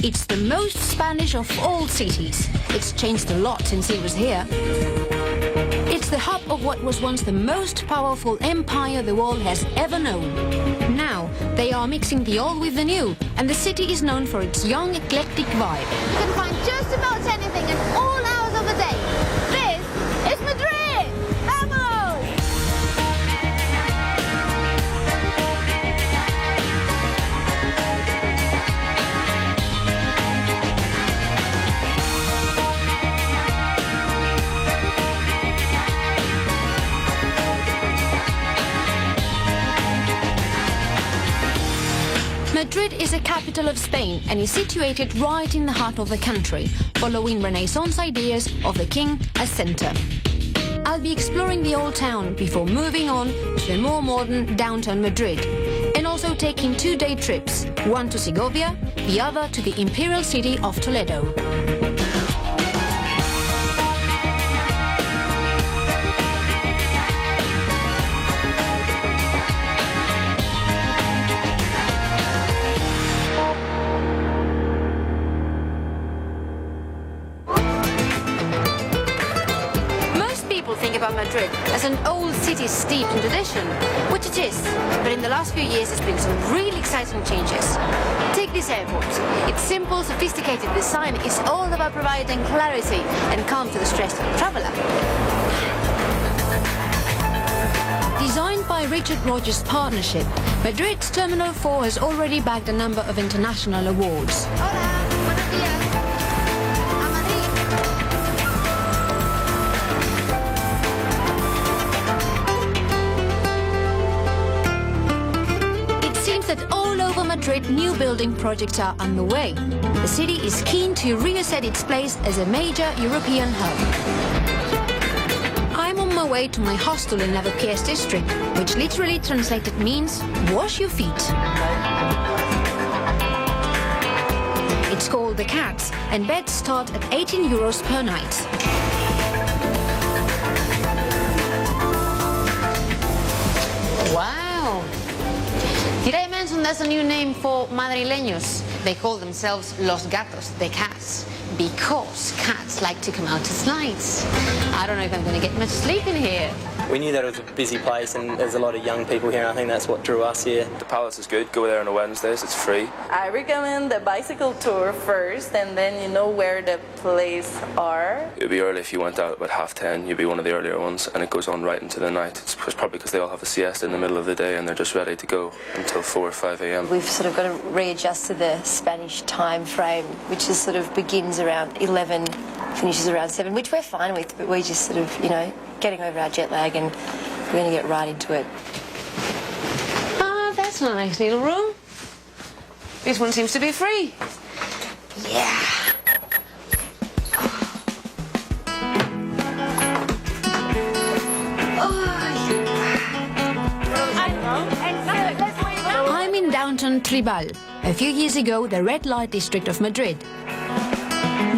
It's the most Spanish of all cities. It's changed a lot since he was here. It's the hub of what was once the most powerful empire the world has ever known. Now, they are mixing the old with the new, and the city is known for its young, eclectic vibe. You can find just about anything in all hours of the day. This is Madrid! Vamos! Madrid is the capital of Spain and is situated right in the heart of the country, following Renaissance ideas of the king as center. I'll be exploring the old town before moving on to the more modern downtown Madrid, and also taking 2-day trips, one to Segovia, the other to the imperial city of Toledo. About Madrid as an old city steeped in tradition, which it is, but in the last few years there's been some really exciting changes. Take this airport. Its simple, sophisticated design is all about providing clarity and calm to the stressed traveler. Designed by Richard Rogers Partnership, Madrid's Terminal 4 has already bagged a number of international awards. Hola, buenos días. Madrid new building projects are underway. The city is keen to reassert its place as a major European hub. I'm on my way to my hostel in Lavapiés district, which literally translated means wash your feet. It's called The Cats, and beds start at 18 euros per night. Wow! Did I mention that's a new name for madrileños? They call themselves los gatos, the cats, because cats like to come out at night. I don't know if I'm going to get much sleep in here. We knew that it was a busy place and there's a lot of young people here, and I think that's what drew us here. The Palace is good. Go there on a Wednesdays. It's free. I recommend the bicycle tour first, and then you know where the places are. It would be early if you went out at 10:30. You'd be one of the earlier ones, and it goes on right into the night. It's probably because they all have a siesta in the middle of the day and they're just ready to go until 4 or 5 a.m. We've sort of got to readjust to the Spanish time frame, which is sort of begins around 11, finishes around 7, which we're fine with, but we're just sort of, you know, getting over our jet lag, and we're going to get right into it. Ah, that's a nice little room. This one seems to be free. Yeah. I'm in downtown Tribal, a few years ago the red light district of Madrid.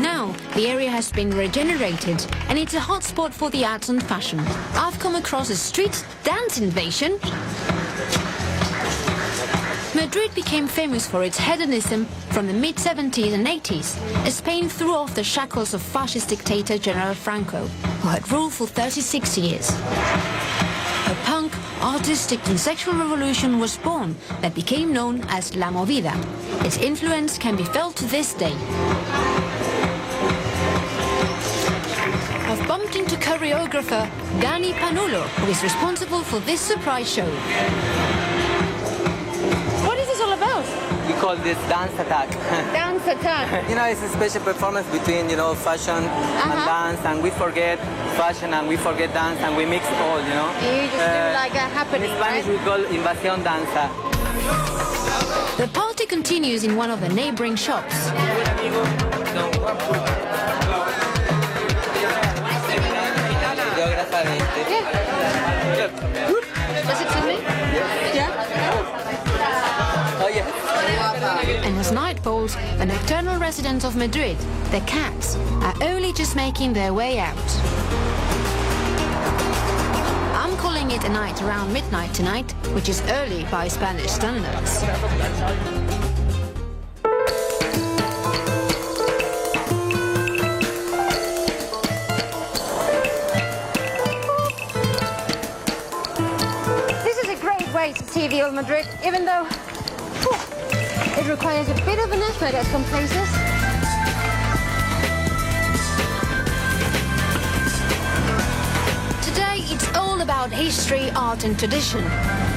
Now, the area has been regenerated and it's a hotspot for the arts and fashion. I've come across a street dance invasion. Madrid became famous for its hedonism from the mid-70s and 80s, as Spain threw off the shackles of fascist dictator General Franco, who had ruled for 36 years. A punk, artistic and sexual revolution was born that became known as La Movida. Its influence can be felt to this day. I've bumped into choreographer Dani Panulo, who is responsible for this surprise show. What is this all about? We call this dance attack. Dance attack. You know, it's a special performance between, you know, fashion and dance, and we forget fashion and we forget dance and we mix all, you know. You just do like a happening, In Spanish right? we call Invasión Danza. The party continues in one of the neighboring shops. Does it to me? Oh, yeah. And as night falls, the nocturnal residents of Madrid, the cats, are only just making their way out. I'm calling it a night around midnight tonight, which is early by Spanish standards. This is a great way to see the old Madrid, even though it requires a bit of an effort at some places. Today, it's all about history, art and tradition.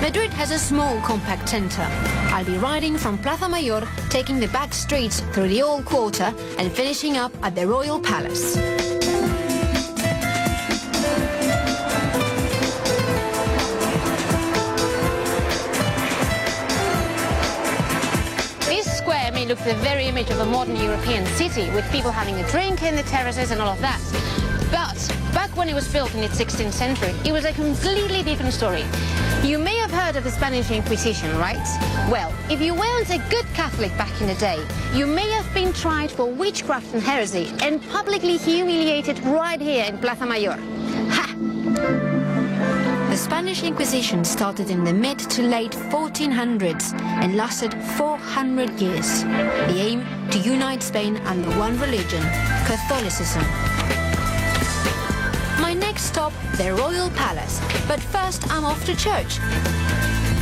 Madrid has a small, compact centre. I'll be riding from Plaza Mayor, taking the back streets through the old quarter and finishing up at the Royal Palace. This square may look the very image of a modern European city, with people having a drink in the terraces and all of that. But back when it was built in the 16th century, it was a completely different story. You may have heard of the Spanish Inquisition, right? Well, if you weren't a good Catholic back in the day, you may have been tried for witchcraft and heresy and publicly humiliated right here in Plaza Mayor. Ha! The Spanish Inquisition started in the mid to late 1400s and lasted 400 years. The aim, to unite Spain under one religion, Catholicism. My next stop, the Royal Palace, but first I'm off to church.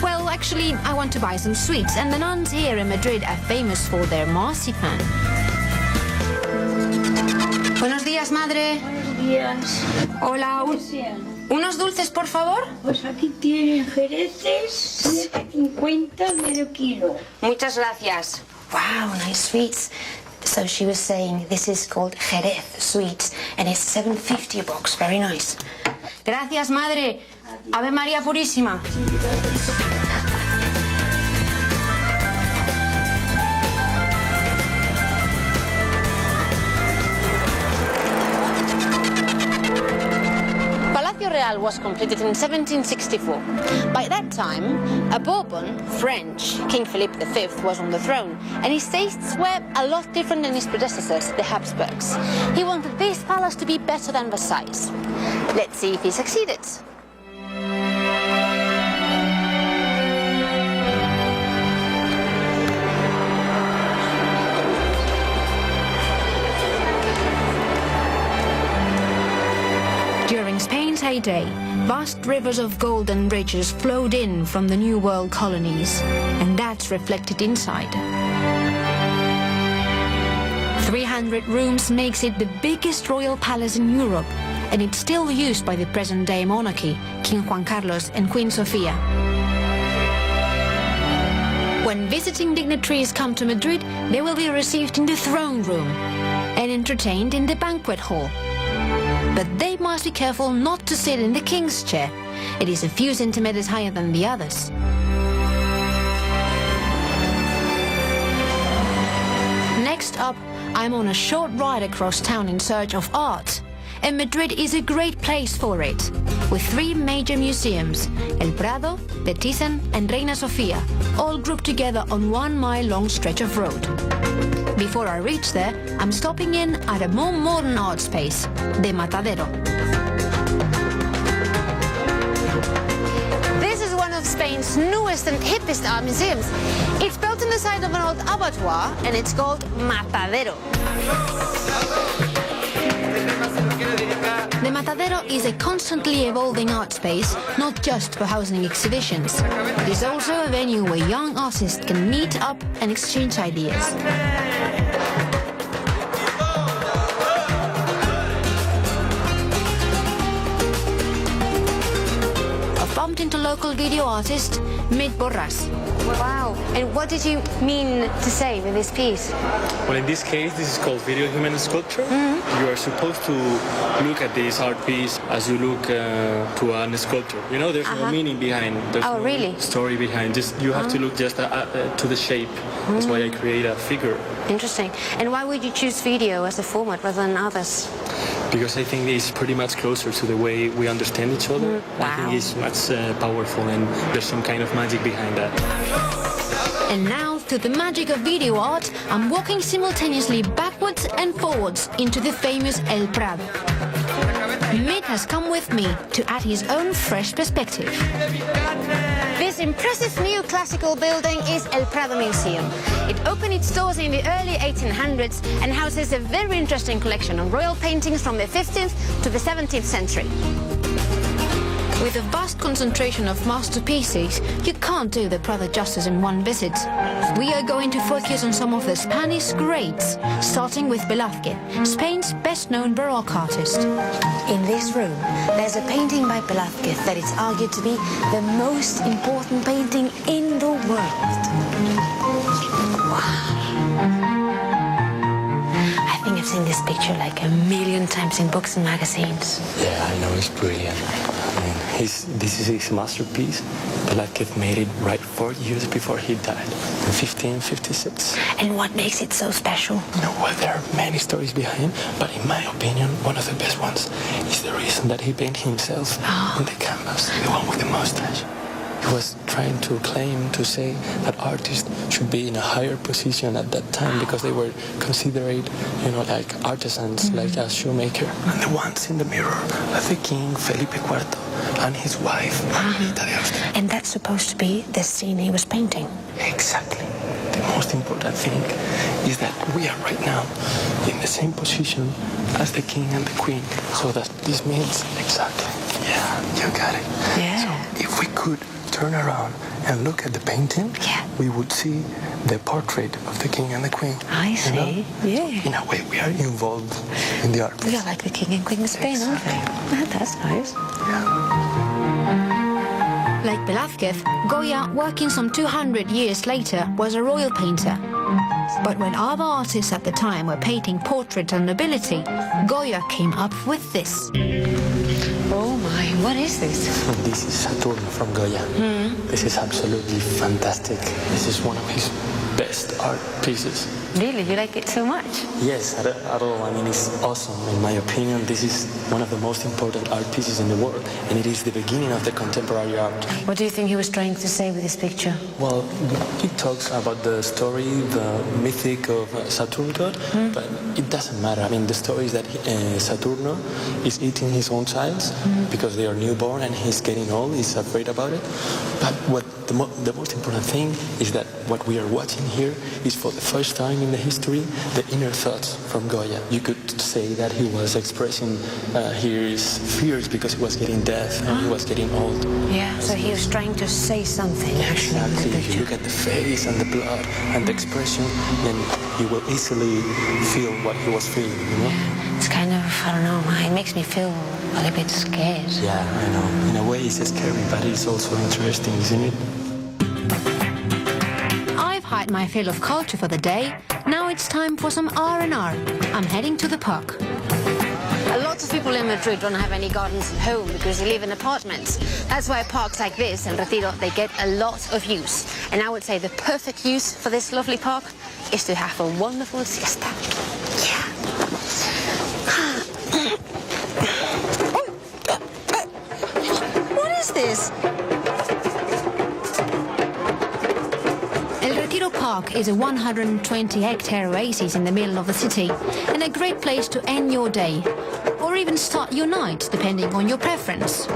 Well, actually, I want to buy some sweets, and the nuns here in Madrid are famous for their marzipan. Buenos días, madre. Días. Hola. ¿Unos dulces, por favor? Pues aquí tienen jereces, 50 medio kilo. Muchas gracias. Wow, nice sweets. So she was saying this is called Jerez sweets and it's $7.50 a box. Very nice. Gracias, madre. Ave María Purísima. Palacio Real was completed in 1764. By that time, a Bourbon, French, King Philippe V was on the throne, and his tastes were a lot different than his predecessors, the Habsburgs. He wanted this palace to be better than Versailles. Let's see if he succeeded. During Spain's heyday, vast rivers of gold and riches flowed in from the New World colonies, and that's reflected inside. 300 rooms makes it the biggest royal palace in Europe, and it's still used by the present-day monarchy, King Juan Carlos and Queen Sofia. When visiting dignitaries come to Madrid, they will be received in the throne room and entertained in the banquet hall. But they must be careful not to sit in the king's chair. It is a few centimeters higher than the others. Next up, I'm on a short ride across town in search of art. And Madrid is a great place for it, with 3 major museums, El Prado, the Thyssen and Reina Sofia, all grouped together on 1 mile-long stretch of road. Before I reach there, I'm stopping in at a more modern art space, the Matadero. This is one of Spain's newest and hippest art museums. It's built in the side of an old abattoir, and it's called Matadero. The Matadero is a constantly evolving art space, not just for housing exhibitions. It is also a venue where young artists can meet up and exchange ideas. A fun bumped into local video artist Mit Borras. Wow. And what did you mean to say with this piece? Well, in this case, this is called video human sculpture. You are supposed to look at this art piece as you look to a sculpture. You know, there's no meaning behind. There's no really? story behind. Just you have to look just to the shape. That's why I create a figure. Interesting. And why would you choose video as a format rather than others? Because I think it's pretty much closer to the way we understand each other. I think it's much powerful, and there's some kind of magic behind that. And now, through the magic of video art, I'm walking simultaneously backwards and forwards into the famous El Prado. Mit has come with me to add his own fresh perspective. This impressive new classical building is El Prado Museum. It opened its doors in the early 1800s and houses a very interesting collection of royal paintings from the 15th to the 17th century. With a vast concentration of masterpieces, you can't do the Prado justice in one visit. We are going to focus on some of the Spanish greats, starting with Velázquez, Spain's best-known Baroque artist. In this room, there's a painting by Velázquez that is argued to be the most important painting in the world. Wow. I think I've seen this picture like a million times in books and magazines. Yeah, I know, it's brilliant. This is his masterpiece. Velázquez made it right 4 years before he died, in 1556. And what makes it so special? You know, well, there are many stories behind, but in my opinion, one of the best ones is the reason that he painted himself on the canvas, the one with the mustache. He was trying to claim, to say that artists should be in a higher position at that time because they were considered, you know, like artisans, like a shoemaker. And the ones in the mirror are the King Felipe IV and his wife, Margarita de Austria. And that's supposed to be the scene he was painting. Exactly. The most important thing is that we are right now in the same position as the King and the Queen. So that this means exactly. Yeah, you got it. Yeah. So if we could turn around and look at the painting, we would see the portrait of the King and the Queen. I see. You know? Yeah. In a way, we are involved in the art. We are like the King and Queen of Spain, aren't we? That's nice. Like Velázquez, Goya, working some 200 years later, was a royal painter. But when other artists at the time were painting portraits of nobility, Goya came up with this. Oh my, what is this? This is Saturn from Goya. This is absolutely fantastic. This is one of his best art pieces. Really? You like it so much? Yes, at all. I mean, it's awesome. In my opinion, this is one of the most important art pieces in the world, and it is the beginning of the contemporary art. What do you think he was trying to say with this picture? Well, he talks about the story, the mythic of Saturn god, but it doesn't matter. I mean, the story is that Saturno is eating his own child because they are newborn and he's getting old, he's afraid about it. But what the most important thing is that what we are watching here is for the first time in the history, the inner thoughts from Goya. You could say that he was expressing his fears because he was getting deaf and he was getting old. Yeah, so he was trying to say something. Exactly. If you look at the face and the blood and the expression, then you will easily feel what he was feeling, you know? It's kind of, I don't know, it makes me feel a little bit scared. Yeah, I know. In a way, it's scary, but it's also interesting, isn't it? I've had my fill of culture for the day. Now it's time for some R&R. I'm heading to the park. A lot of people in Madrid don't have any gardens at home because they live in apartments. That's why parks like this, El Retiro, they get a lot of use. And I would say the perfect use for this lovely park is to have a wonderful siesta. Yeah. What is this? El Retiro Park is a 120-hectare oasis in the middle of the city and a great place to end your day, or even start your night, depending on your preference.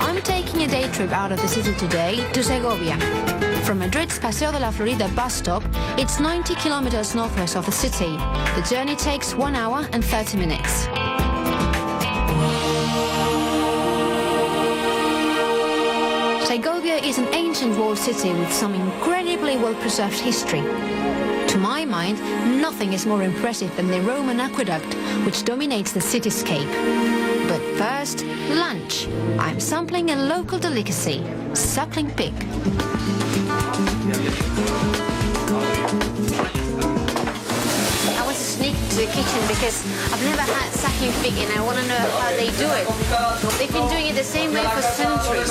I'm taking a day trip out of the city today to Segovia. From Madrid's Paseo de la Florida bus stop, it's 90 kilometers northwest of the city. The journey takes 1 hour and 30 minutes. Segovia Segovia is an ancient walled city with some incredibly well-preserved history. To my mind, nothing is more impressive than the Roman aqueduct, which dominates the cityscape. But first, lunch. I'm sampling a local delicacy, suckling pig. I want to sneak to the kitchen because I've never had suckling pig and I want to know how they do it. They've been doing it the same way for centuries.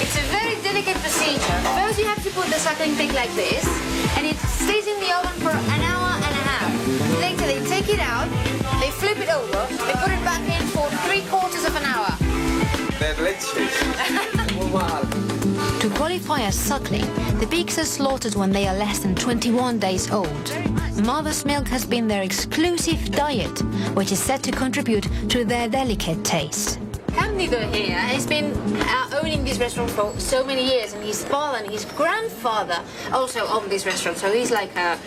It's a very delicate procedure. First you have to put the suckling pig like this, and it stays in the oven for an hour and a half. Later they take it out, they flip it over, they put it back in for 3/4 of an hour. To qualify as suckling, the pigs are slaughtered when they are less than 21 days old. Mother's milk has been their exclusive diet, which is said to contribute to their delicate taste. Candido here has been owning this restaurant for so many years, and his father and his grandfather also owned this restaurant, so he's like a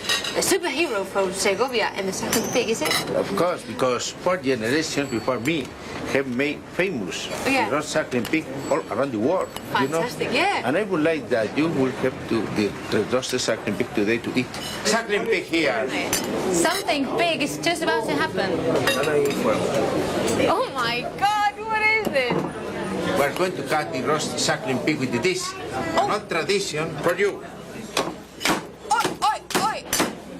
superhero from Segovia and the suckling pig, is it? Of course, because 4 generations before me have made famous the roast suckling pig all around the world. Fantastic, you know? yeah. And I would like that you will have the roasted suckling pig today to eat. Suckling pig here. Something big is just about to happen. Oh my God, what is this? We're going to cut the roast suckling pig with this. Not tradition for you. Oi, oi, oi!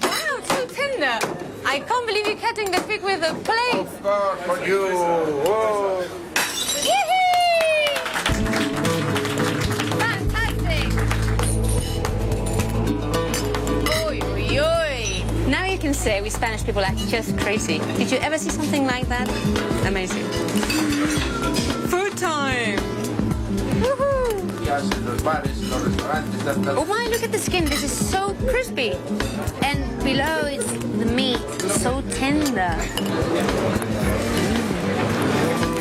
Wow, it's so tender. I can't believe you're cutting the pig with a plate. Of course, for you. Whoa. Yee-hee! Fantastic! Oi, oi, oi! Now you can say we Spanish people are just crazy. Did you ever see something like that? Amazing. Food time! Woohoo! Oh my, look at the skin. This is so crispy. And below it's the meat, so tender.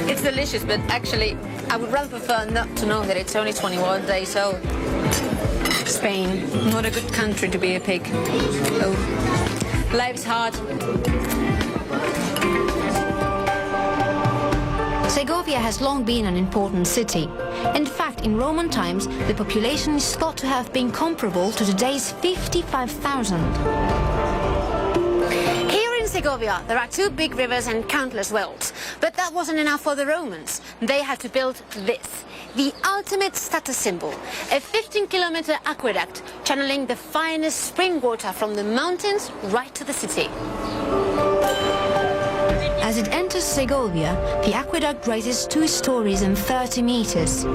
It's delicious, but actually, I would rather prefer not to know that it's only 21 days old. Spain, not a good country to be a pig. Oh, life's hard. Segovia has long been an important city. In fact, in Roman times, the population is thought to have been comparable to today's 55,000. Here in Segovia, there are 2 big rivers and countless wells. But that wasn't enough for the Romans. They had to build this, the ultimate status symbol, a 15-kilometer aqueduct channeling the finest spring water from the mountains right to the city. As it enters Segovia, the aqueduct rises 2 stories and 30 meters.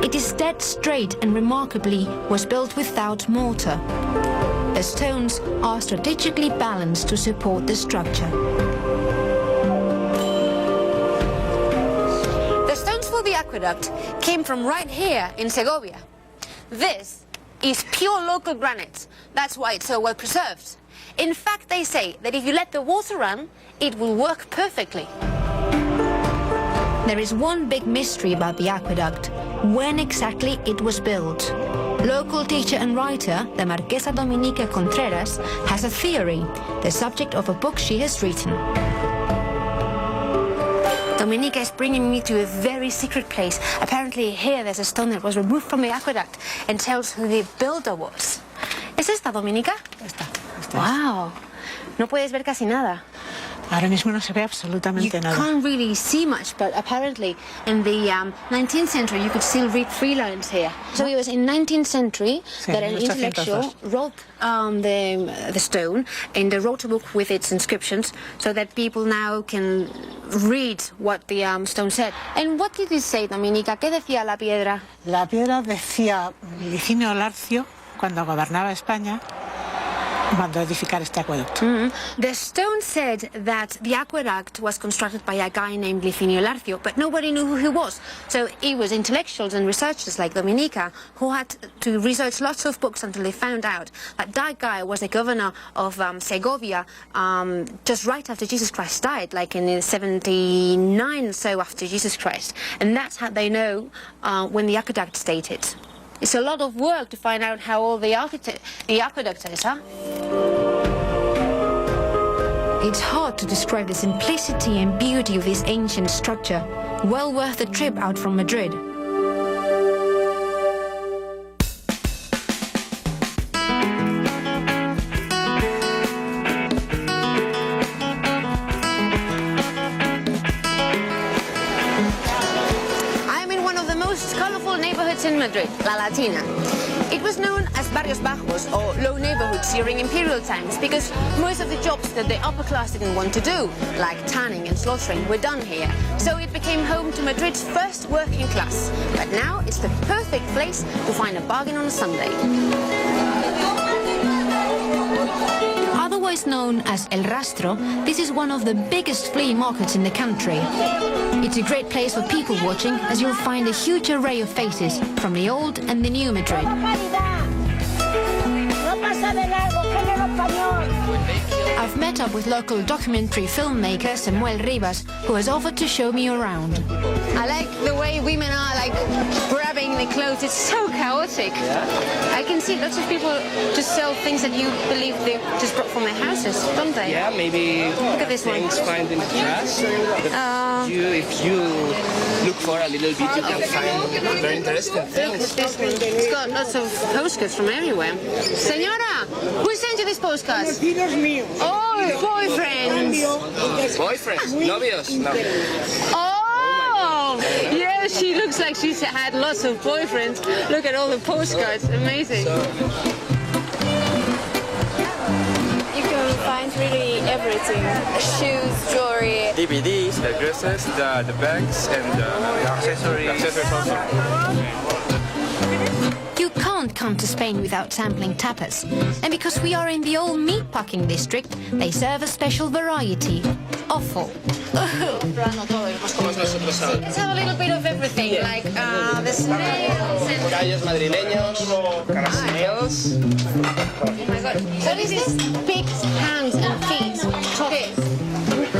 It is dead straight and remarkably was built without mortar. The stones are strategically balanced to support the structure. The stones for the aqueduct came from right here in Segovia. This is pure local granite. That's why it's so well preserved. In fact, they say that if you let the water run, it will work perfectly. There is one big mystery about the aqueduct: when exactly it was built. Local teacher and writer, the Marquesa Dominica Contreras, has a theory, the subject of a book she has written. Dominica is bringing me to a very secret place. Apparently here there's a stone that was removed from the aqueduct and tells who the builder was. ¿Es esta, Dominica? Esta. Wow. No puedes ver casi nada. Ahora mismo no se ve absolutamente nada. You can't really see much, but apparently in the 19th century you could still read 3 lines here. So it was in 19th century that an intellectual wrote the stone and they wrote a book with its inscriptions so that people now can read what the stone said. And what did it say, Dominica? ¿Qué decía la piedra? La piedra decía Licinio Larcio, cuando gobernaba España, mandó edificar este acueducto. The stone said that the aqueduct was constructed by a guy named Licinio Larcio, but nobody knew who he was. So it was intellectuals and researchers like Dominica who had to research lots of books until they found out that that guy was the governor of Segovia just right after Jesus Christ died, like in 79 or so after Jesus Christ. And that's how they know when the aqueduct dated. It's a lot of work to find out how old the aqueduct is, huh? It's hard to describe the simplicity and beauty of this ancient structure. Well worth the trip out from Madrid. In Madrid, La Latina. It was known as Barrios Bajos, or low neighborhoods, during imperial times because most of the jobs that the upper class didn't want to do, like tanning and slaughtering, were done here. So it became home to Madrid's first working class. But now it's the perfect place to find a bargain on a Sunday. Otherwise known as El Rastro, this is one of the biggest flea markets in the country. It's a great place for people watching, as you'll find a huge array of faces from the old and the new Madrid. I've met up with local documentary filmmaker Samuel Rivas, who has offered to show me around. I like the way women are like grabbing the clothes. It's so chaotic. I can see lots of people just sell things that you believe they just brought from their houses, don't they? Yeah, maybe look at this things one. Find in the trash. If you look for a little bit, you can find very interesting things. Look at this one. It's got lots of postcards from everywhere. Señora, who sent you these postcards? Oh, boyfriends. Boyfriends? Novios? No. Oh! Yeah, she looks like she's had lots of boyfriends. Look at all the postcards. Amazing. You can find really everything. Shoes, jewelry. DVDs, the dresses, the bags, and the accessories also. You can't come to Spain without sampling tapas. And because we are in the old meatpacking district, they serve a special variety. Offal. Let's have a little bit of everything, like the snails and... Callos madrileños, snails. Oh my god. What is this? Pig's hands and feet. Okay.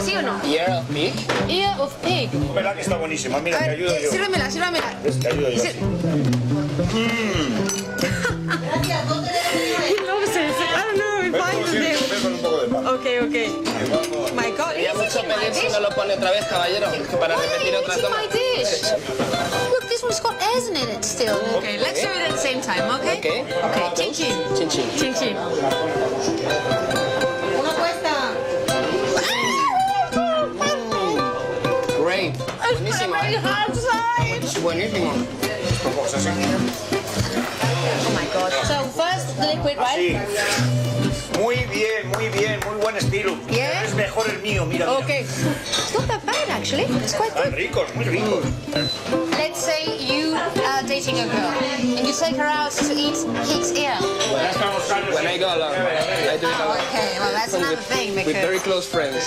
¿Sí o no? Ear of pig. Ear of pig. Verdad que está buenísima. Mira, te ayudo yo. Sírvemela. Te ayudo yo. He loves it. I don't know if I do. Okay. My god. Sería mucho pedir si no lo pone otra vez, caballero, para repetir otra toma. My dish. Look, this one's got eggs in it still. Okay, let's do it at the same time, okay? Okay. Chin chin. Chin chin. Chin chin. Great. Buenísimo. Buenísimo. Oh my god. So first the liquid, right? Sí. Muy bien, muy buen estilo. Yeah? Es mejor el mío, mira. Okay. It's not that bad actually. It's quite Están good. ricos, muy ricos. Let's say you are dating a girl and you take her out to eat pig's ear. When I go alone, I do it alone. Okay, well that's another thing because... With very close friends.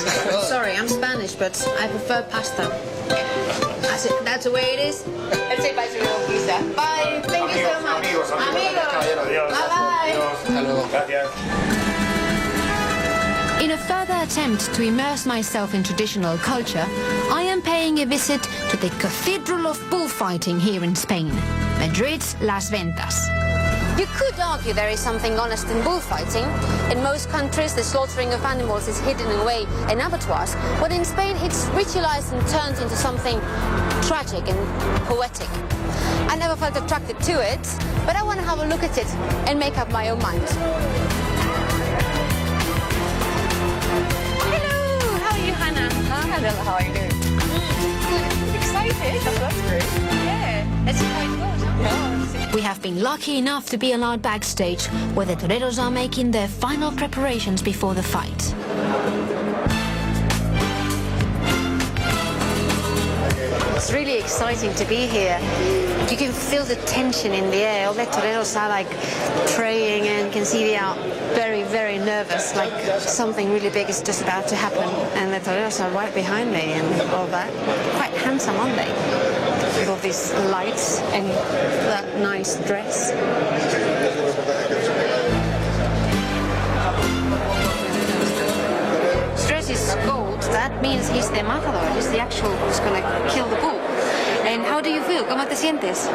Sorry, I'm Spanish, but I prefer pasta. That's the way it is. Let's say bye to your pizza. Bye. Thank you so much. Amigos. Bye-bye. Hasta luego. Gracias. In a further attempt to immerse myself in traditional culture, I am paying a visit to the Cathedral of Bullfighting here in Spain, Madrid's Las Ventas. You could argue there is something honest in bullfighting. In most countries, the slaughtering of animals is hidden away in abattoirs, but in Spain it's ritualized and turned into something tragic and poetic. I never felt attracted to it, but I want to have a look at it and make up my own mind. Hello, how are you, Hannah? Hello, how are you doing? Good. Excited? That's great. Yeah, let's see how it goes, huh? We have been lucky enough to be allowed backstage, where the toreros are making their final preparations before the fight. It's really exciting to be here. You can feel the tension in the air. All the toreros are like praying and you can see they are very, very nervous, like something really big is just about to happen. And the toreros are right behind me and all that. Quite handsome, aren't they? With all these lights and that nice dress. His dress is gold. That means he's the matador. He's the actual who's going to kill the bull. And how do you feel? ¿Cómo te sientes?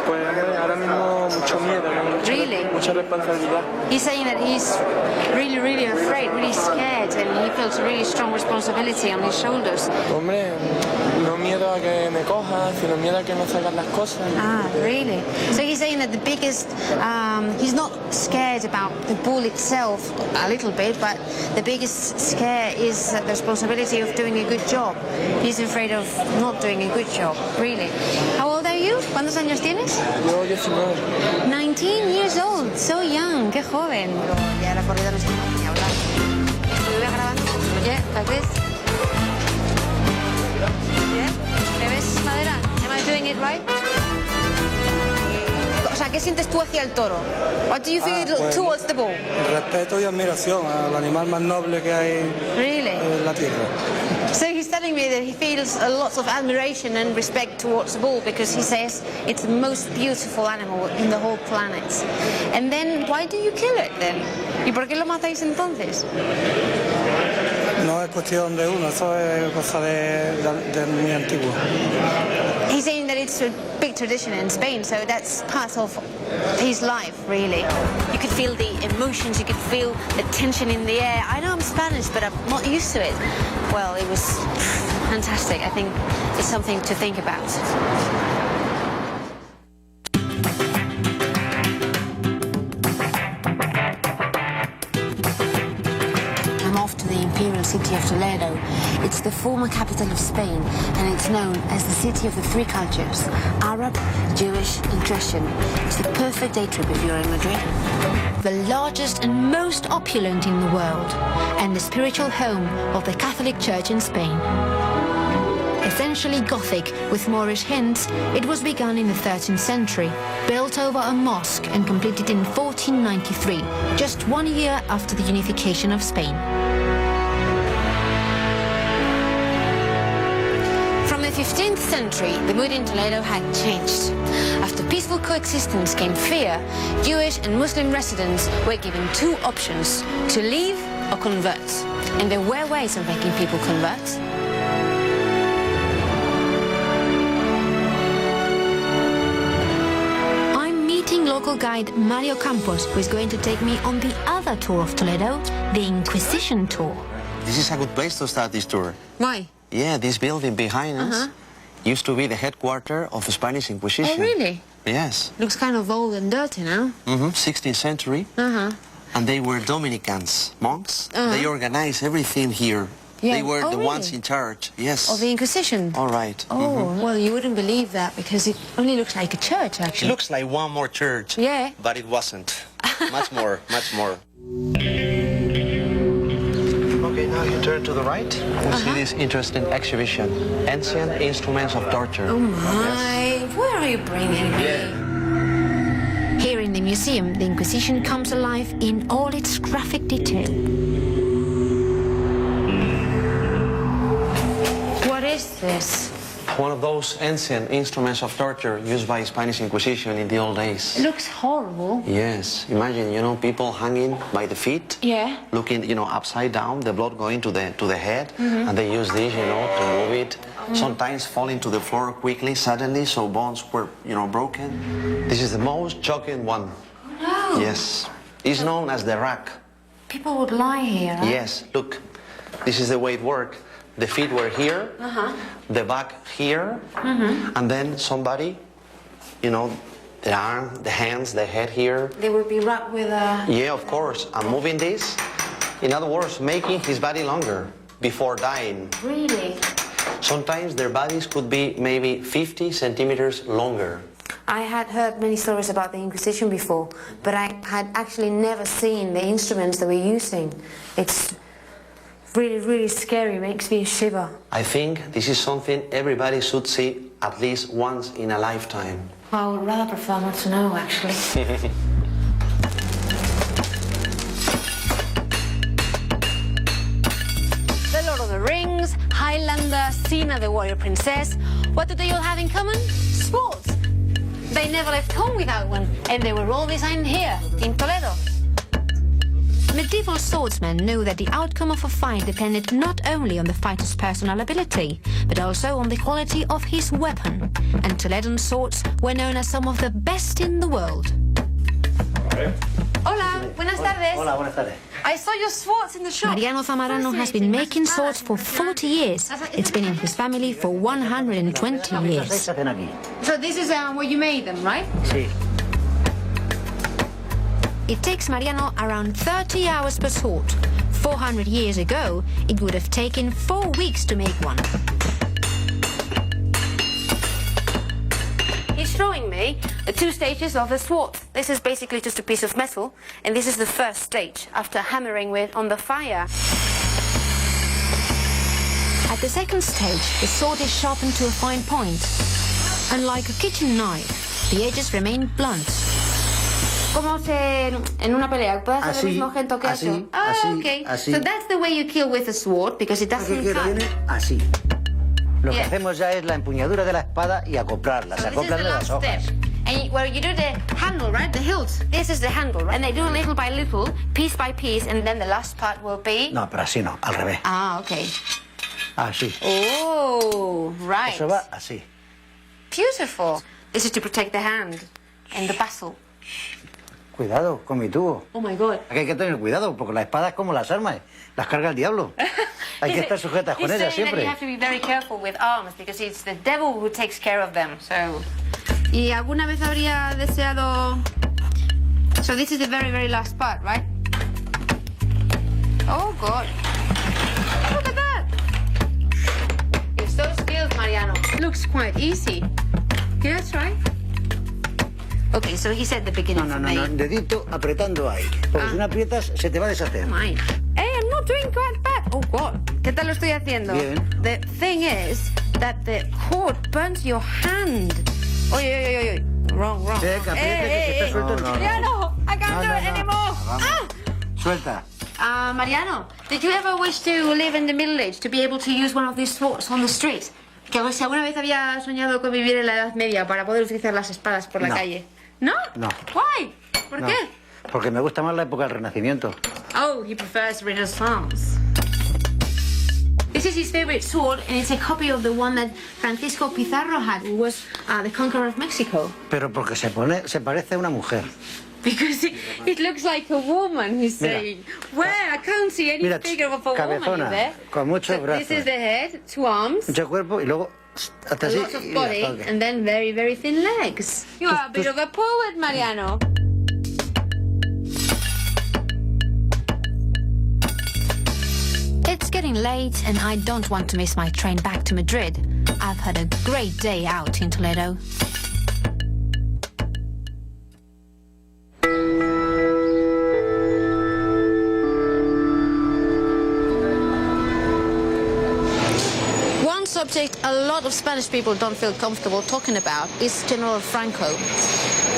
Pues ahora mismo mucho miedo, ¿no? Really? Mucha responsabilidad. He's saying that he's really, really afraid, really scared, and he feels a really strong responsibility on his shoulders. Hombre, no miedo a que me coja, sino miedo a que no salgan las cosas. Ah, really? So he's saying that the biggest, he's not scared about the ball itself a little bit, but the biggest scare is the responsibility of doing a good job. He's afraid of not doing a good job, really. How old are you? ¿Cuántos años tienes? Yo 19. 19 years old, so young, qué joven. Pero ya la corrida no se puede ni hablar. Estuve grabando, yeah, like this. Yeah, ¿me ves, Madera? Am I doing it right? O sea, ¿qué sientes tú hacia el toro? What do you feel towards the bull? Respeto y admiración al animal más noble que hay en la tierra. So he's telling me that he feels a lot of admiration and respect towards the bull because he says it's the most beautiful animal in the whole planet. And then why do you kill it then? ¿Y por qué lo matáis entonces? No es cuestión de uno, eso es cosa de muy antiguo. He's saying that it's a big tradition in Spain, so that's part of his life, really. You could feel the emotions, you could feel the tension in the air. I know I'm Spanish, but I'm not used to it. Well, it was fantastic. I think it's something to think about. The imperial city of Toledo. It's the former capital of Spain, and it's known as the city of the three cultures: Arab, Jewish, and Christian. It's the perfect day trip if you're in Madrid. The largest and most opulent in the world, and the spiritual home of the Catholic Church in Spain. Essentially Gothic with Moorish hints, it was begun in the 13th century, built over a mosque and completed in 1493, just 1 year after the unification of Spain. From the 15th century, the mood in Toledo had changed. After peaceful coexistence came fear, Jewish and Muslim residents were given two options: to leave or convert. And there were ways of making people convert. I'm meeting local guide Mario Campos, who is going to take me on the other tour of Toledo, the Inquisition tour. This is a good place to start this tour. Why? Yeah, this building behind us used to be the headquarters of the Spanish Inquisition. Oh, really? Yes. Looks kind of old and dirty now. 16th century. And they were Dominicans, monks. They organized everything here. Yeah. They were Oh, the really? ones in charge, yes. Of the Inquisition? All right. Oh, well, you wouldn't believe that because it only looks like a church, It actually. looks like one more church. Yeah. But it wasn't. Much more, much more. Okay, now you turn to the right. You see this interesting exhibition. Ancient instruments of torture. Oh, my. Where are you bringing me? Here in the museum, the Inquisition comes alive in all its graphic detail. What is this? One of those ancient instruments of torture used by Spanish Inquisition in the old days. It looks horrible. Yes, imagine, people hanging by the feet, Yeah. looking, upside down, the blood going to the head, and they use this, to move it. Sometimes falling to the floor quickly, suddenly, so bones were, broken. This is the most shocking one. No. Yes. It's known as the rack. People would lie here. Huh? Yes, look, this is the way it worked. The feet were here, the back here, and then somebody, the arm, the hands, the head here. They would be wrapped with a... Yeah, of course. And moving this, in other words, making his body longer before dying. Really? Sometimes their bodies could be maybe 50 centimeters longer. I had heard many stories about the Inquisition before, but I had actually never seen the instruments they were using. It's really, really scary, makes me shiver. I think this is something everybody should see at least once in a lifetime. I would rather prefer not to know, actually. The Lord of the Rings, Highlander, Xena the Warrior Princess. What do they all have in common? Sports. They never left home without one, and they were all designed here, in Toledo. Medieval swordsmen knew that the outcome of a fight depended not only on the fighter's personal ability, but also on the quality of his weapon. And Toledan swords were known as some of the best in the world. Hola, buenas tardes. Hola, buenas tardes. I saw your swords in the shop. Mariano Zamorano has been making swords for 40 years. It's been in his family for 120 years. So this is where you made them, right? Sí. It takes Mariano around 30 hours per sword. 400 years ago, it would have taken 4 weeks to make one. He's showing me the 2 stages of the sword. This is basically just a piece of metal, and this is the first stage, after hammering with on the fire. At the second stage, the sword is sharpened to a fine point. Unlike a kitchen knife, the edges remain blunt. Como en una pelea, ¿puedes hacer el mismo gesto que ha hecho? Okay. Así. So that's the way you kill with a sword, because it doesn't cut. Viene así. Lo que hacemos ya es la empuñadura de la espada y acoplarla. Se acoplan las hojas. And where you do the handle, right? The hilt. This is the handle, right? And they do little by little, piece by piece, and then the last part will be... No, pero así no, al revés. Ah, okay. Así. Oh, right. Eso va así. Beautiful. This is to protect the hand in the battle. Cuidado con mi tubo. Oh my God. Aquí hay que tener cuidado, porque la espada es como las armas, las carga el diablo. Hay que estar sujetas con ellas siempre. You have to be very careful with arms, because it's the devil who takes care of them. So. ¿Y alguna vez habría deseado? So this is the very, very last part, right? Oh God. Look at that. You're so skilled, Mariano. Looks quite easy. Good, right? Okay, so he said the beginning. No, dedito apretando ahí. Porque si no aprietas, se te va a deshacer. Mine. Hey, I'm not doing quite bad. Oh, God. ¿Qué tal lo estoy haciendo? Bien. The thing is that the cord burns your hand. Oye. Wrong. Que apriete, que se está suelto. Mariano, I can't do it anymore. Ah! Suelta. Mariano, did you ever wish to live in the Middle Age, to be able to use one of these swords on the street? Que si alguna vez había soñado con vivir en la Edad Media para poder utilizar las espadas por la calle. ¿No? No. Why? ¿Por qué? Porque me gusta más la época del Renacimiento. Oh, he prefers Renaissance. This is his favorite sword, and it's a copy of the one that Francisco Pizarro had, who was the conqueror of Mexico. Pero porque se parece a una mujer. Because it looks like a woman, he's saying. Where? I can't see any figure of a woman in there. Con muchos brazos. This is the head, 2 arms. Mucho cuerpo y luego hasta así. Lots of body, and then very, very thin legs. You are a bit of a poet, Mariano. It's getting late and I don't want to miss my train back to Madrid. I've had a great day out in Toledo. One subject a lot of Spanish people don't feel comfortable talking about is General Franco.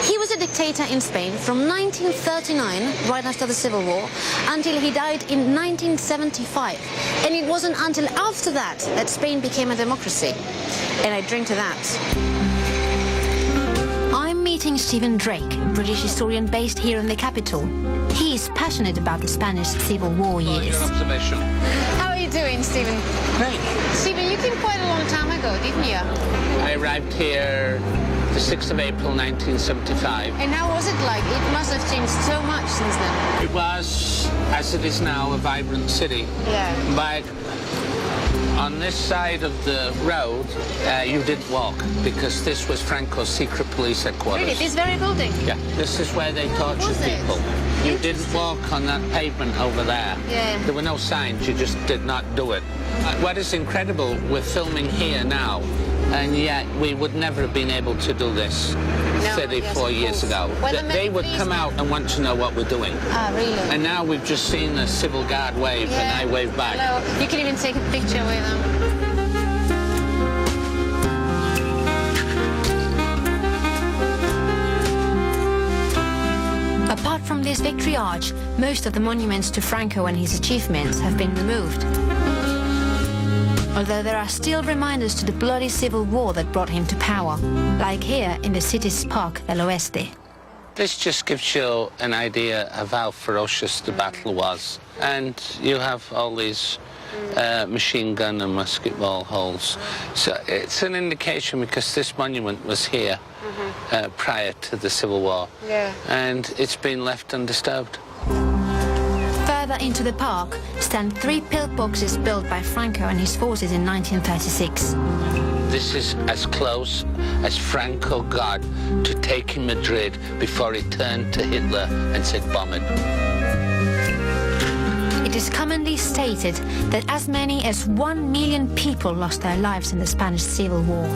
He was a dictator in Spain from 1939, right after the Civil War, until he died in 1975. And it wasn't until after that that Spain became a democracy. And I drink to that. I'm meeting Stephen Drake, a British historian based here in the capital. He is passionate about the Spanish Civil War years. How are you doing, Stephen? Great. Stephen, you came quite a long time ago, didn't you? I arrived here the 6th of April 1975. And how was it like? It must have changed so much since then. It was, as it is now, a vibrant city. Yeah. But on this side of the road, you didn't walk, because this was Franco's secret police headquarters. Really? This very building? Yeah. This is where they tortured people. You didn't walk on that pavement over there. Yeah. There were no signs, you just did not do it. What is incredible, we're filming here now, and yet we would never have been able to do this 34 years ago. They would come out and want to know what we're doing. Ah, really? And now we've just seen the civil guard wave, and I wave back. Hello. You can even take a picture with them. Apart from this victory arch, most of the monuments to Franco and his achievements have been removed. Although there are still reminders to the bloody civil war that brought him to power, like here in the city's Park del Oeste. This just gives you an idea of how ferocious the battle was. And you have all these machine gun and musket ball holes. So it's an indication because this monument was here prior to the Civil War. Yeah. And it's been left undisturbed. Further into the park stand 3 pillboxes built by Franco and his forces in 1936. This is as close as Franco got to taking Madrid before he turned to Hitler and said, bomb it. It is commonly stated that as many as 1 million people lost their lives in the Spanish Civil War.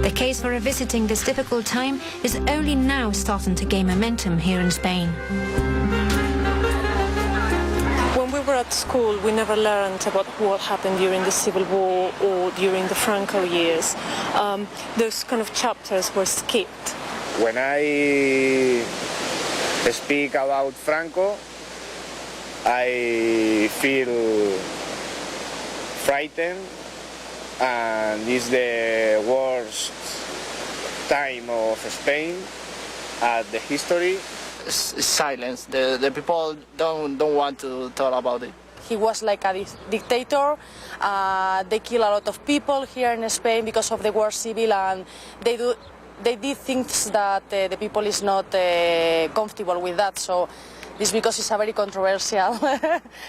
The case for revisiting this difficult time is only now starting to gain momentum here in Spain. When we were at school, we never learned about what happened during the Civil War or during the Franco years. Those kind of chapters were skipped. When I speak about Franco, I feel frightened, and it's the worst time of Spain at the history. Silence. The people don't want to talk about it. He was like a dictator. They kill a lot of people here in Spain because of the war civil, and they did things that the people is not comfortable with that. So it's because it's a very controversial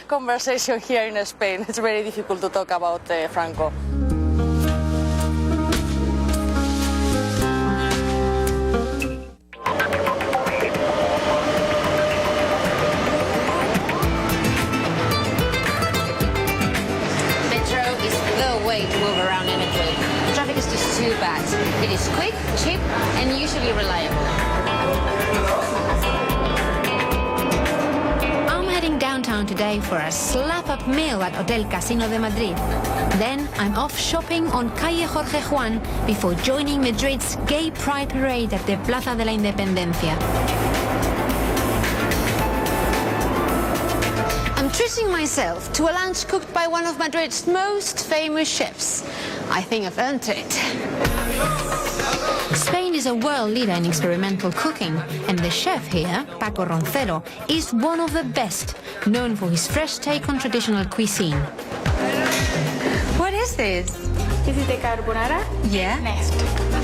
conversation here in Spain. It's very difficult to talk about Franco. To move around in Madrid. Traffic is just too bad. It is quick, cheap, and usually reliable. I'm heading downtown today for a slap-up meal at Hotel Casino de Madrid. Then I'm off shopping on Calle Jorge Juan before joining Madrid's gay pride parade at the Plaza de la Independencia. I'm treating myself to a lunch cooked by one of Madrid's most famous chefs. I think I've earned it. Spain is a world leader in experimental cooking, and the chef here, Paco Roncero, is one of the best, known for his fresh take on traditional cuisine. What is this? This is the carbonara nest.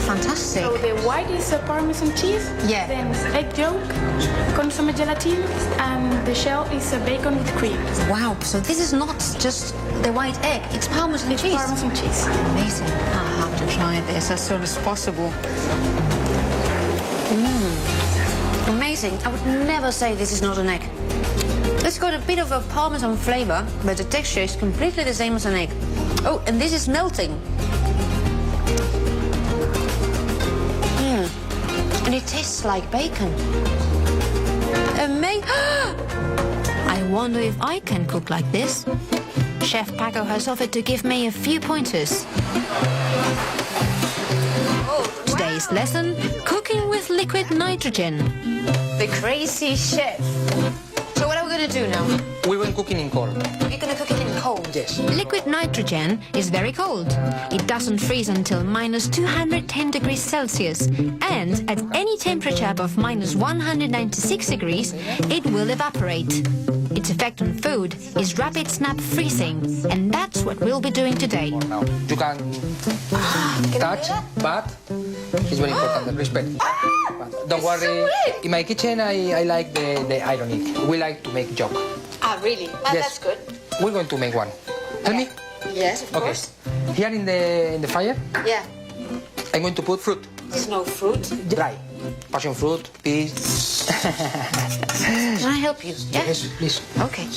Fantastic. So the white is a Parmesan cheese, then egg yolk, consomme gelatin, and the shell is a bacon with cream. Wow, so this is not just the white egg, it's Parmesan cheese. Parmesan cheese. Amazing. I'll have to try this as soon as possible. Amazing. I would never say this is not an egg. It's got a bit of a Parmesan flavor, but the texture is completely the same as an egg. Oh, and this is melting. And it tastes like bacon. Amazing. I wonder if I can cook like this. Chef Paco has offered to give me a few pointers. Today's lesson, cooking with liquid nitrogen. The crazy chef. So what are we going to do now? We went cooking in cold. You're going to cook it in cold? Yes. Liquid nitrogen is very cold. It doesn't freeze until minus 210 degrees Celsius. And at any temperature above minus 196 degrees, it will evaporate. Its effect on food is rapid snap freezing. And that's what we'll be doing today. You can touch, but it's very important, the respect. But don't worry, in my kitchen I like the irony. We like to make joke. Ah, really? Ah, Yes. that's good. We're going to make one. Tell me? Yes, of Okay. course. Here in the fire, Yeah. I'm going to put fruit. There's no fruit. Dry. Passion fruit, peas. Can I help you? Yeah? Yes, please. Okay.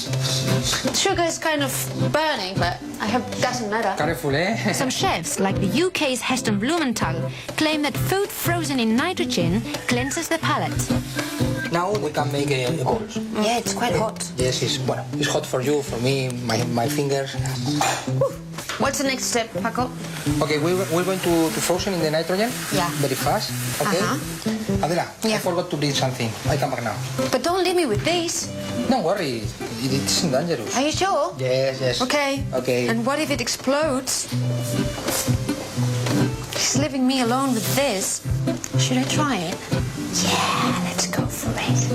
Sugar is kind of burning, but I hope it doesn't matter. Careful, eh? Some chefs, like the UK's Heston Blumenthal, claim that food frozen in nitrogen cleanses the palate. Now we can make a balls. Yeah, it's quite hot. Yes, it's hot for you, for me, my fingers. What's the next step, Paco? Okay, we're going to frozen in the nitrogen. Yeah. Very fast. Okay. Adela, I forgot to bring something. I come back now. But don't leave me with this. Don't worry, it's dangerous. Are you sure? Yes, yes. Okay. Okay. And what if it explodes? He's leaving me alone with this. Should I try it? Yeah, let's go for it.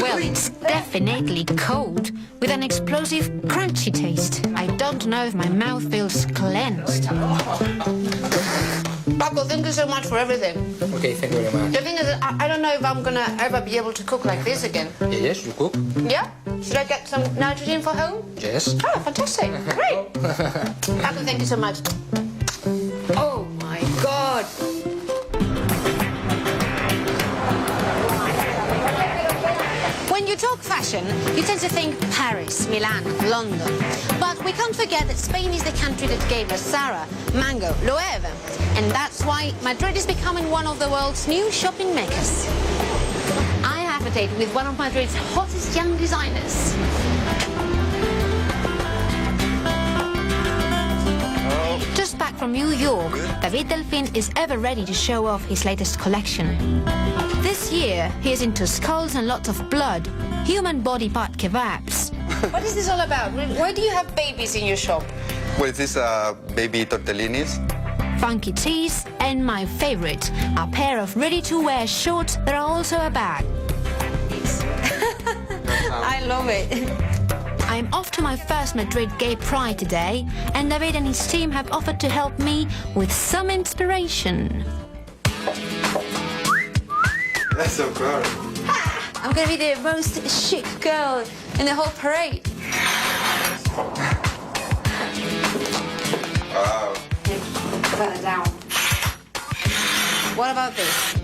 Well, it's definitely cold, with an explosive, crunchy taste. I don't know if my mouth feels cleansed. Paco, thank you so much for everything. Okay, thank you very much. The thing is, I don't know if I'm gonna ever be able to cook like this again. Yes, you cook. Yeah? Should I get some nitrogen for home? Yes. Oh, fantastic. Great. Paco, thank you so much. Oh my God. When you talk fashion, you tend to think Paris, Milan, London. But we can't forget that Spain is the country that gave us Zara, Mango, Loewe. And that's why Madrid is becoming one of the world's new shopping meccas. I have a date with one of Madrid's hottest young designers. Just back from New York, David Delfin is ever ready to show off his latest collection. This year, he is into skulls and lots of blood, human body part kebabs. What is this all about? Why do you have babies in your shop? Well, this is baby tortellinis. Funky tees, and my favorite, a pair of ready-to-wear shorts that are also a bag. I love it. I'm off to my first Madrid Gay Pride today, and David and his team have offered to help me with some inspiration. That's so proud. I'm gonna be the most chic girl in the whole parade. Wow. Put it down. What about this?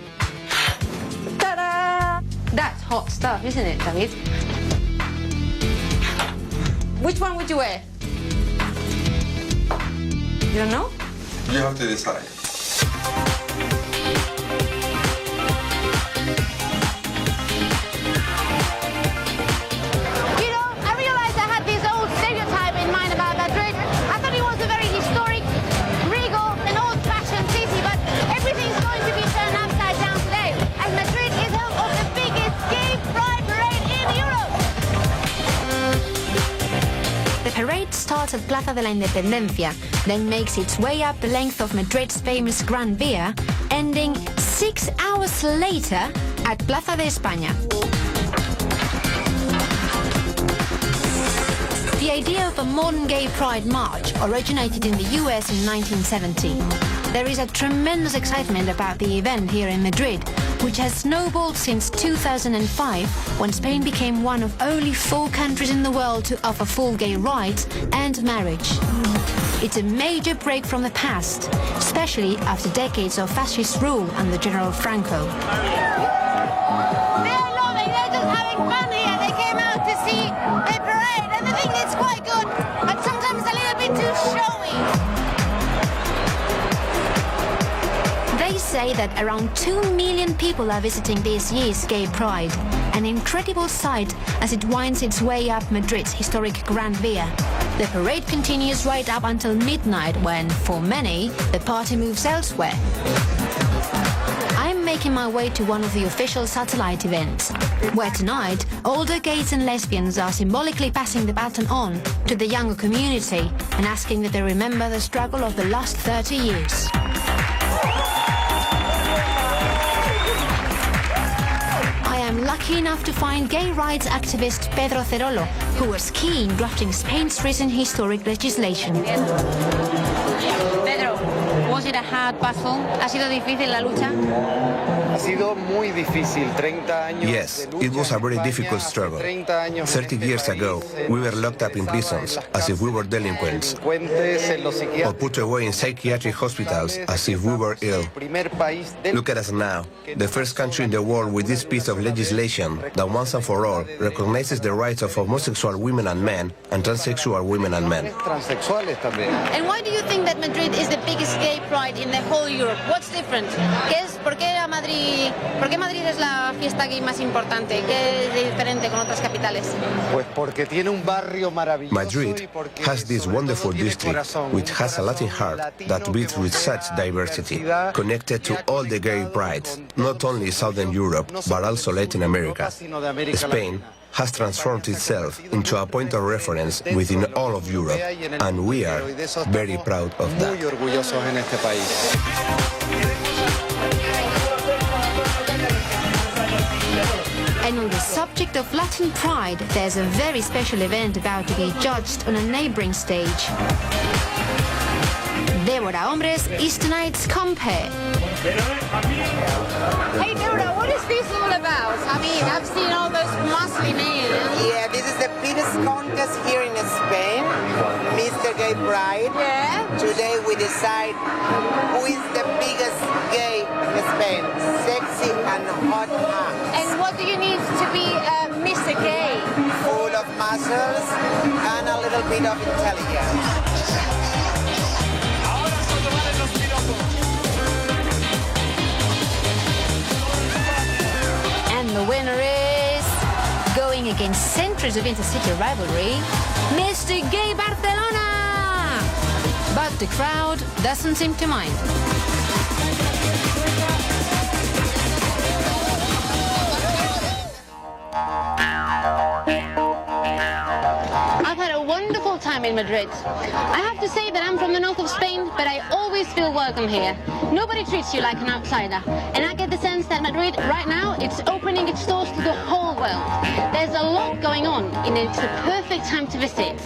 Ta-da! That's hot stuff, isn't it, David? Which one would you wear? You don't know? You have to decide. You know, I realized I had this old stereotype in mind about Madrid. I thought it was a very historic, regal and old-fashioned city, but everything's going to be turned upside down today, as Madrid is home of the biggest gay pride parade in Europe. The parade starts at Plaza de la Independencia, then makes its way up the length of Madrid's famous Gran Via, ending 6 hours later at Plaza de España. The idea of a modern gay pride march originated in the US in 1970. There is a tremendous excitement about the event here in Madrid, which has snowballed since 2005, when Spain became one of only 4 countries in the world to offer full gay rights and marriage. It's a major break from the past, especially after decades of fascist rule under General Franco. They're loving, they're just having fun here. They came out to see the parade, and the thing is quite good, but sometimes a little bit too showy. They say that around 2 million people are visiting this year's Gay Pride, an incredible sight as it winds its way up Madrid's historic Gran Via. The parade continues right up until midnight when, for many, the party moves elsewhere. I'm making my way to one of the official satellite events, where tonight, older gays and lesbians are symbolically passing the baton on to the younger community and asking that they remember the struggle of the last 30 years. I'm lucky enough to find gay rights activist Pedro Cerolo, who was key in drafting Spain's recent historic legislation. Pedro, was it a hard battle? ¿Ha sido difícil la lucha? Yes, it was a very difficult struggle. 30 years ago, we were locked up in prisons as if we were delinquents, or put away in psychiatric hospitals as if we were ill. Look at us now, the first country in the world with this piece of legislation that once and for all recognizes the rights of homosexual women and men and transsexual women and men. And why do you think that Madrid is the biggest gay pride in the whole Europe? What's different? ¿Por qué Madrid es la fiesta gay más importante? ¿Qué es diferente con otras capitales? Madrid has this wonderful district which has a Latin heart that beats with such diversity, connected to all the gay prides, not only Southern Europe, but also Latin America. Spain has transformed itself into a point of reference within all of Europe, and we are very proud of that. And on the subject of Latin pride, there's a very special event about to be judged on a neighboring stage. Deborah Hombres is tonight's compere. Hey Deborah, what is this all about? I mean, I've seen all those muscly men. Yeah, this is the biggest contest here in Spain, Mr. Gay Pride. Yeah. Today we decide who is the biggest gay in Spain, sexy and hot. And what do you need to be Mr. Gay? Full of muscles and a little bit of intelligence. And the winner is, going against centuries of intercity rivalry, Mr. Gay Barcelona! But the crowd doesn't seem to mind. I've had a wonderful time in Madrid. I have to say that I'm from the north of Spain, but I always feel welcome here. Nobody treats you like an outsider. And I get the sense that Madrid, right now, it's opening its doors to the whole world. There's a lot going on, and it's the perfect time to visit.